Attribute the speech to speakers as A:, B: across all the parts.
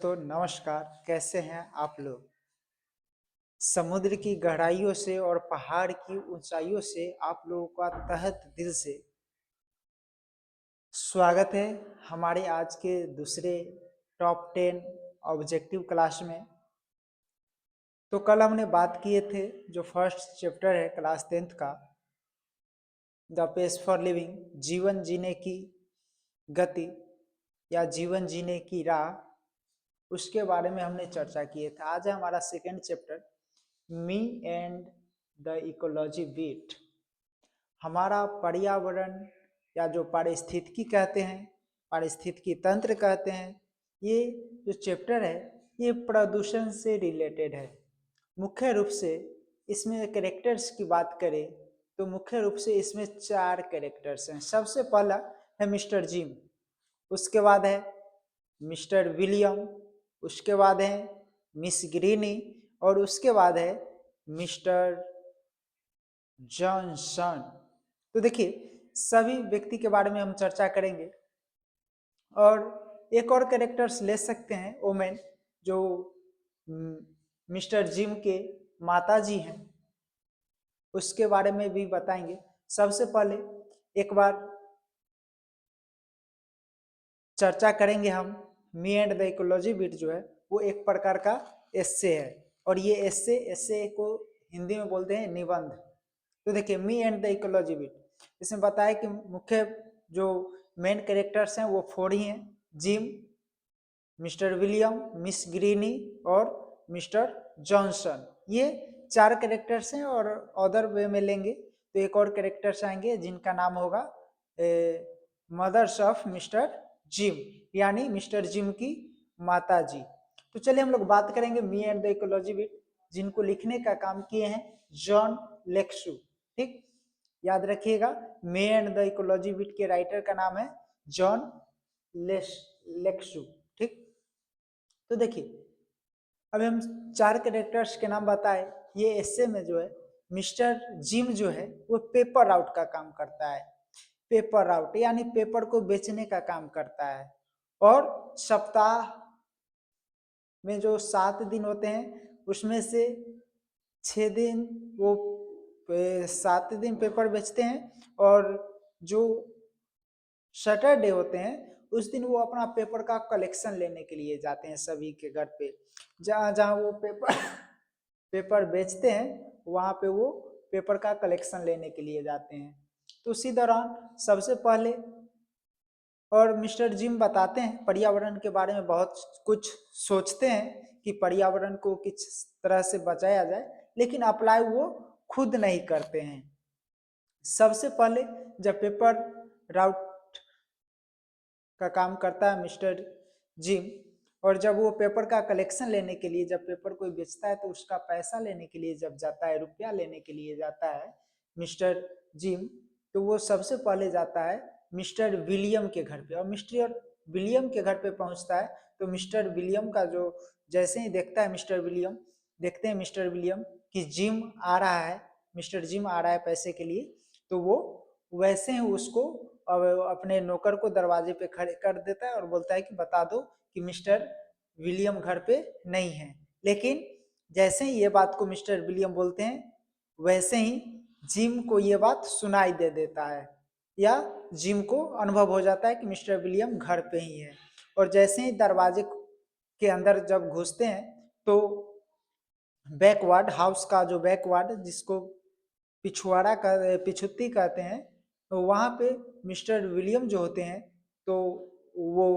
A: तो नमस्कार, कैसे हैं आप लोग? समुद्र की गहराइयों से और पहाड़ की ऊंचाइयों से आप लोगों का तहत दिल से स्वागत है हमारे आज के दूसरे टॉप 10 ऑब्जेक्टिव क्लास में। तो कल हमने बात किए थे जो फर्स्ट चैप्टर है क्लास 10th का, द पेस फॉर लिविंग, जीवन जीने की गति या जीवन जीने की राह, उसके बारे में हमने चर्चा किए थे। आज है हमारा second chapter, me and the ecology bit. हमारा पर्यावरण या जो पारिस्थितिकी कहते हैं, पारिस्थितिकी तंत्र कहते हैं, ये जो चैप्टर है ये प्रदूषण से रिलेटेड है। मुख्य रूप से इसमें कैरेक्टर्स की बात करें तो मुख्य रूप से इसमें 4 कैरेक्टर्स हैं। सबसे पहला है मिस्टर जिम, उसके बाद है मिस्टर विलियम, उसके बाद है मिस ग्रीनी और उसके बाद है मिस्टर जॉनसन। तो देखिए सभी व्यक्ति के बारे में हम चर्चा करेंगे और एक और कैरेक्टर्स ले सकते हैं ओमेन, जो मिस्टर जिम के माता जी हैं, उसके बारे में भी बताएंगे। सबसे पहले एक बार चर्चा करेंगे हम मी एंड द इकोलॉजी बिट, जो है वो एक प्रकार का एस्से है और ये एस्से को हिंदी में बोलते हैं निबंध। तो देखिए मी एंड द इकोलॉजी बिट, इसमें बताया कि मुख्य जो मेन कैरेक्टर्स हैं वो 4 ही हैं, Jim, mister William, miss Greeny और मिस्टर जॉनसन। ये 4 कैरेक्टर्स हैं और अदर वे में लेंगे तो एक और कैरेक्टर्स आएंगे जिनका नाम होगा मदर्स ऑफ मिस्टर जिम, यानी मिस्टर जिम की माता जी। तो चलिए हम लोग बात करेंगे मी एंड द इकोलॉजी बिट, जिनको लिखने का काम किए हैं जॉन लेक्सू। ठीक, याद रखिएगा मी एंड द इकोलॉजी बिट के राइटर का नाम है जॉन लेक्सू। ठीक, तो देखिए अभी हम 4 कैरेक्टर्स के नाम बताए। ये एस्से में जो है मिस्टर जिम जो है वो पेपर आउट का काम करता है, पेपर आउट यानी पेपर को बेचने का काम करता है। और सप्ताह में जो 7 दिन होते हैं उसमें से 6 दिन वो 7 दिन पेपर बेचते हैं और जो सैटरडे होते हैं उस दिन वो अपना पेपर का कलेक्शन लेने के लिए जाते हैं सभी के घर पे। जहाँ जहाँ वो पेपर पेपर बेचते हैं वहाँ पे वो पेपर का कलेक्शन लेने के लिए जाते हैं। तो उसी दौरान सबसे पहले और मिस्टर जिम बताते हैं पर्यावरण के बारे में बहुत कुछ सोचते हैं कि पर्यावरण को किस तरह से बचाया जाए, लेकिन अप्लाई वो खुद नहीं करते हैं। सबसे पहले जब पेपर राउट का काम करता है मिस्टर जिम, और जब वो पेपर का कलेक्शन लेने के लिए, जब पेपर कोई बेचता है तो उसका पैसा लेने के लिए जब जाता है, रुपया लेने के लिए जाता है मिस्टर जिम, तो वो सबसे पहले जाता है मिस्टर विलियम के घर पे। और मिस्टर विलियम के घर पे पहुंचता है तो मिस्टर विलियम का जो जैसे ही देखता है मिस्टर विलियम, देखते हैं मिस्टर विलियम कि जिम आ रहा है, मिस्टर जिम आ रहा है पैसे के लिए, तो वो वैसे ही उसको अपने नौकर को दरवाजे पे खड़े कर देता है और बोलता है कि बता दो कि मिस्टर विलियम घर पे नहीं है। लेकिन जैसे ही ये बात को मिस्टर विलियम बोलते हैं वैसे ही जिम को ये बात सुनाई दे देता है या जिम को अनुभव हो जाता है कि मिस्टर विलियम घर पे ही है। और जैसे ही दरवाजे के अंदर जब घुसते हैं तो बैकवार्ड हाउस का जो बैकवार्ड जिसको पिछवाड़ा का पिछुत्ती कहते हैं, तो वहाँ पे मिस्टर विलियम जो होते हैं तो वो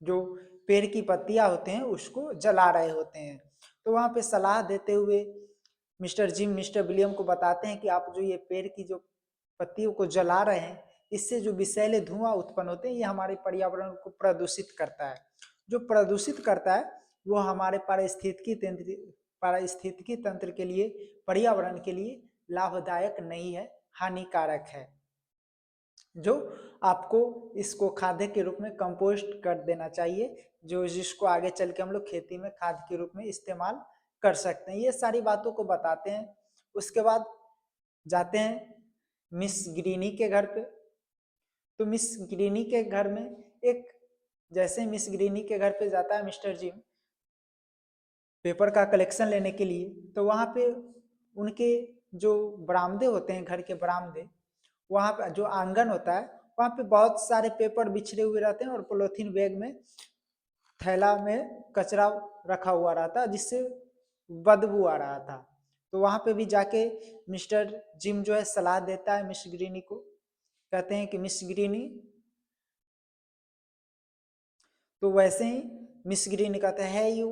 A: जो पेड़ की पत्तियां होते हैं उसको जला रहे होते हैं। तो वहाँ पे सलाह देते हुए मिस्टर जिम मिस्टर विलियम को बताते हैं कि आप जो ये पेड़ की जो पत्तियों को जला रहे हैं इससे जो विषैले धुआं उत्पन्न होते हैं ये हमारे पर्यावरण को प्रदूषित करता है। जो प्रदूषित करता है वो हमारे पारिस्थितिकी तंत्र के लिए, पर्यावरण के लिए लाभदायक नहीं है, हानिकारक है। जो आपको इसको खाद्य के रूप में कंपोस्ट कर देना चाहिए, जो जिसको आगे चल के हम लोग खेती में खाद के रूप में इस्तेमाल कर सकते हैं। ये सारी बातों को बताते हैं। उसके बाद जाते हैं मिस ग्रीनी के घर पे। तो मिस ग्रीनी के घर में एक जैसे मिस ग्रीनी के घर पे जाता है मिस्टर जिम पेपर का कलेक्शन लेने के लिए, तो वहाँ पे उनके जो बरामदे होते हैं, घर के बरामदे, वहाँ पे जो आंगन होता है वहाँ पे बहुत सारे पेपर बिछड़े हुए रहते हैं और पॉलीथीन बैग में थैला में कचरा रखा हुआ रहता जिससे बदबू आ रहा था। तो वहाँ पे भी जाके मिस्टर जिम जो है सलाह देता है मिस ग्रीनी को, कहते हैं कि मिस ग्रीनी, तो वैसे ही मिस ग्रीनी कहते हैं यू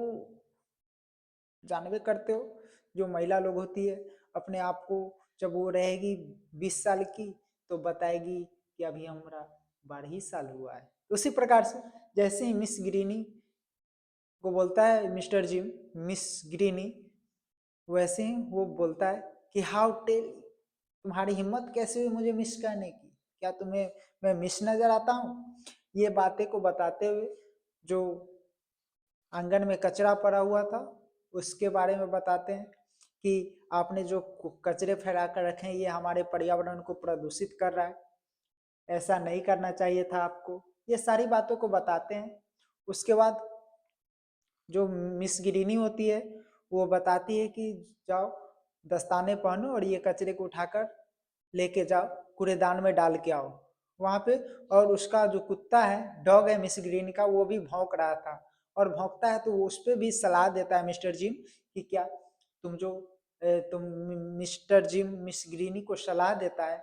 A: जानबे करते हो जो महिला लोग होती है अपने आप को जब वो रहेगी 20 साल की तो बताएगी कि अभी हमारा 12 साल हुआ है। उसी प्रकार से जैसे ही मिस ग्रीनी को बोलता है मिस्टर जिम मिस ग्रीनी, वैसे ही वो बोलता है कि हाउ टेल, तुम्हारी हिम्मत कैसे हुई मुझे मिस करने की, क्या तुम्हें मैं मिस नजर आता हूँ। ये बातें को बताते हुए जो आंगन में कचरा पड़ा हुआ था उसके बारे में बताते हैं कि आपने जो कचरे फैला कर रखे हैं ये हमारे पर्यावरण को प्रदूषित कर रहा है, ऐसा नहीं करना चाहिए था आपको। ये सारी बातों को बताते हैं। उसके बाद जो मिस गिरीनी होती है वो बताती है कि जाओ दस्ताने पहनो और ये कचरे को उठाकर लेके जाओ कूड़ेदान में डाल के आओ वहाँ पे। और उसका जो कुत्ता है, डॉग है मिस ग्रीन का, वो भी भौंक रहा था और भौंकता है तो वो उस पर भी सलाह देता है मिस्टर जिम कि क्या तुम जो तुम मिस्टर जिम मिस ग्रीनी को सलाह देता है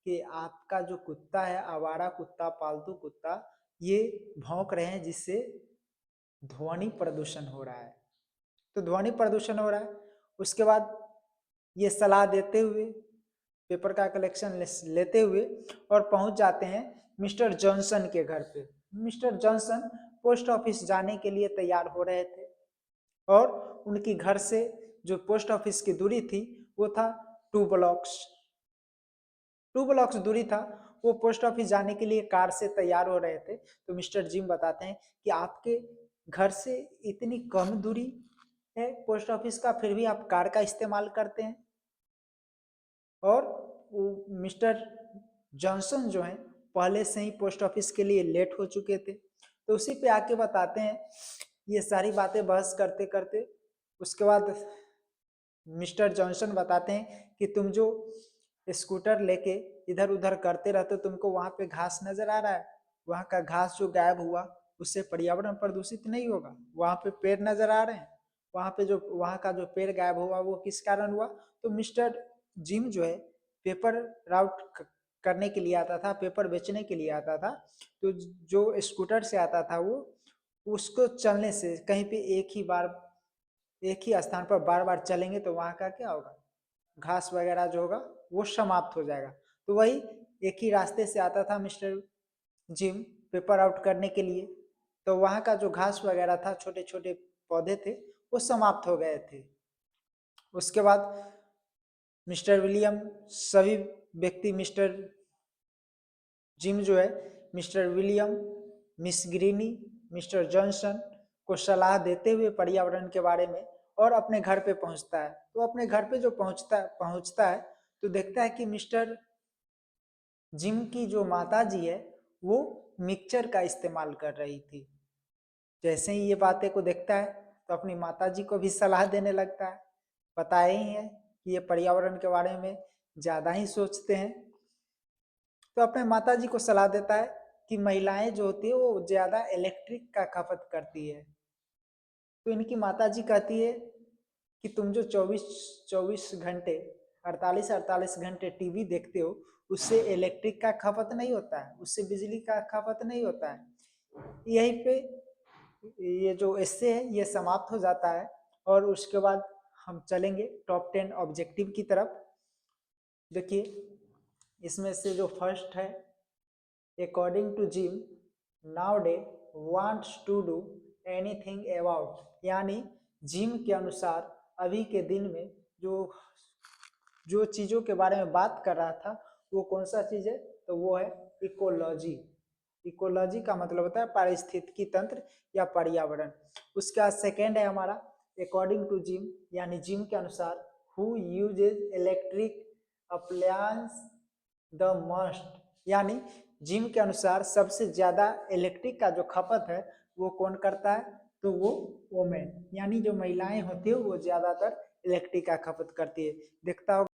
A: कि आपका जो कुत्ता है, आवारा कुत्ता, पालतू कुत्ता, ये भौंक रहे हैं जिससे ध्वनि प्रदूषण हो रहा है। तो ध्वनि प्रदूषण हो रहा है। उसके बाद ये सलाह देते हुए पेपर का कलेक्शन लेते हुए और पहुंच जाते हैं मिस्टर जॉनसन के घर पे। मिस्टर जॉनसन पोस्ट ऑफिस जाने के लिए तैयार हो रहे थे और उनकी घर से जो पोस्ट ऑफिस की दूरी थी वो था 2 ब्लॉक्स। 2 ब्लॉक्स दूरी था। वो पोस्ट ऑफिस जाने के लिए कार से तैयार हो रहे थे। तो मिस्टर जिम बताते हैं कि आपके घर से इतनी कम दूरी है पोस्ट ऑफिस का, फिर भी आप कार का इस्तेमाल करते हैं। और वो मिस्टर जॉनसन जो हैं पहले से ही पोस्ट ऑफिस के लिए लेट हो चुके थे। तो उसी पे आके बताते हैं ये सारी बातें बहस करते करते। उसके बाद मिस्टर जॉनसन बताते हैं कि तुम जो स्कूटर लेके इधर उधर करते रहते हो, तुमको वहां पे घास नजर आ रहा है, वहां का घास जो गायब हुआ उससे पर्यावरण प्रदूषित नहीं होगा। वहां पे पेड़ नजर आ रहे हैं, वहां पे जो वहां का जो पेड़ गायब हुआ वो किस कारण हुआ। तो मिस्टर जिम जो है पेपर राउट करने के लिए आता था, पेपर बेचने के लिए आता था। तो जो स्कूटर से आता था वो उसको चलने से कहीं पे एक ही स्थान पर बार बार चलेंगे तो वहाँ का क्या होगा, घास वगैरह जो होगा वो समाप्त हो जाएगा। तो वही एक ही रास्ते से आता था मिस्टर जिम पेपर आउट करने के लिए, तो वहाँ का जो घास वगैरह था, छोटे छोटे पौधे थे, वो समाप्त हो गए थे। उसके बाद मिस्टर विलियम सभी व्यक्ति मिस्टर जिम जो है mister William, miss Greeny, mister Johnson को सलाह देते हुए पर्यावरण के बारे में और अपने घर पे पहुंचता है। तो अपने घर पे जो पहुंचता है तो देखता है कि मिस्टर जिम की जो माता जी है वो मिक्सचर का इस्तेमाल कर रही थी। जैसे ही ये बातें को देखता है तो अपनी माता जी को भी सलाह देने लगता है। पता ही है कि ये पर्यावरण के बारे में ज़्यादा ही सोचते हैं। तो अपने माता जी को सलाह देता है कि महिलाएं जो होती है वो ज़्यादा इलेक्ट्रिक का खपत करती है। तो इनकी माता जी कहती है कि तुम जो 24-24 घंटे 48-48 घंटे टीवी देखते हो उससे इलेक्ट्रिक का खपत नहीं होता है, उससे बिजली का खपत नहीं होता है। यहीं पे ये जो एस्से है ये समाप्त हो जाता है और उसके बाद हम चलेंगे टॉप 10 ऑब्जेक्टिव की तरफ। देखिए इसमें से जो फर्स्ट है, according to Jim nowadays wants to do anything about, यानी जिम के अनुसार अभी के दिन में जो जो चीज़ों के बारे में बात कर रहा था वो कौन सा चीज़ है, तो वो है इकोलॉजी। इकोलॉजी का मतलब होता है पारिस्थितिकी तंत्र या पर्यावरण। उसके बाद सेकेंड है हमारा अकॉर्डिंग टू जिम, यानी जिम के अनुसार who usage electric appliance the must, यानी जिम के अनुसार सबसे ज्यादा इलेक्ट्रिक का जो खपत है वो कौन करता है, तो वो वोमेन यानी जो महिलाएं होती है वो ज्यादातर इलेक्ट्रिक का खपत करती है। देखता होगा